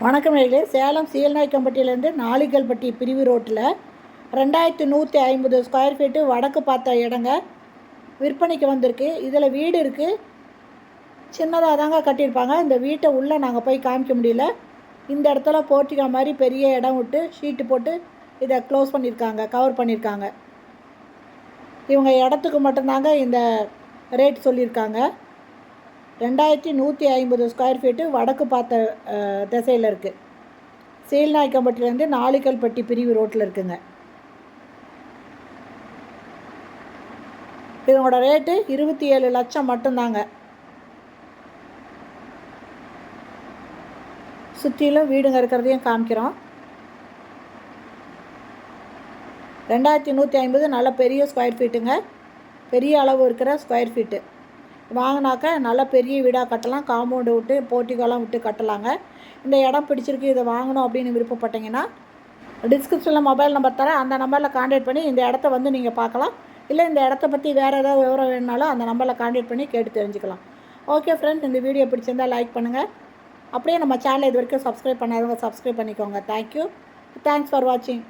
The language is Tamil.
வணக்கம் நேயர்களே. சேலம் சீல்நாயக்கம்பட்டியிலேருந்து நாளிகல்பட்டி பிரிவு ரோட்டில் 2150 ஸ்கொயர் ஃபீட்டு வடக்கு பார்த்த இடங்க விற்பனைக்கு வந்திருக்கு. இதில் வீடு இருக்குது. சின்னதாக தாங்க கட்டியிருப்பாங்க. இந்த வீட்டை உள்ளே நாங்கள் போய் காமிக்க முடியல. இந்த இடத்துல போர்ட்டிகோ மாதிரி பெரிய இடம் விட்டு ஷீட்டு போட்டு இதை க்ளோஸ் பண்ணியிருக்காங்க, கவர் பண்ணியிருக்காங்க. இவங்க இடத்துக்கு மட்டும்தாங்க இந்த ரேட் சொல்லியிருக்காங்க. 2150 ஸ்கொயர் ஃபீட்டு வடக்கு பார்த்த திசையில் இருக்குது. சீல்நாயக்கம்பட்டிலேருந்து நாளிகல்பட்டி பிரிவு ரோட்டில் இருக்குங்க. இதனோட ரேட்டு 27 லட்சம் மட்டும்தாங்க. சுற்றிலும் வீடுங்க இருக்கிறதையும் காமிக்கிறோம். 2150 நல்ல பெரிய ஸ்கொயர் ஃபீட்டுங்க. பெரிய அளவு இருக்கிற ஸ்கொயர் ஃபீட்டு வாங்கினாக்க நல்ல பெரிய வீடாக கட்டலாம். காம்பவுண்டு விட்டு போர்ட்டிகோலாம் விட்டு கட்டலாங்க. இந்த இடம் பிடிச்சிருக்கு, இதை வாங்கணும் அப்படின்னு விருப்பப்பட்டீங்கன்னா டிஸ்கிரிப்ஷனில் மொபைல் நம்பர் தரேன். அந்த நம்பரில் கான்டாக்ட் பண்ணி இந்த இடத்த வந்து நீங்கள் பார்க்கலாம். இல்லை இந்த இடத்த பற்றி வேறு ஏதாவது விவரம் வேணுனாலும் அந்த நம்பரில் கான்டாக்ட் பண்ணி கேட்டு தெரிஞ்சுக்கலாம். ஓகே ஃப்ரெண்ட்ஸ், இந்த வீடியோ பிடிச்சிருந்தால் லைக் பண்ணுங்கள். அப்படியே நம்ம சேனலை இது வரைக்கும் சப்ஸ்கிரைப் பண்ணாதவங்க சப்ஸ்கிரைப் பண்ணிக்கோங்க. தேங்க்யூ. தேங்க்ஸ் ஃபார் வாட்சிங்.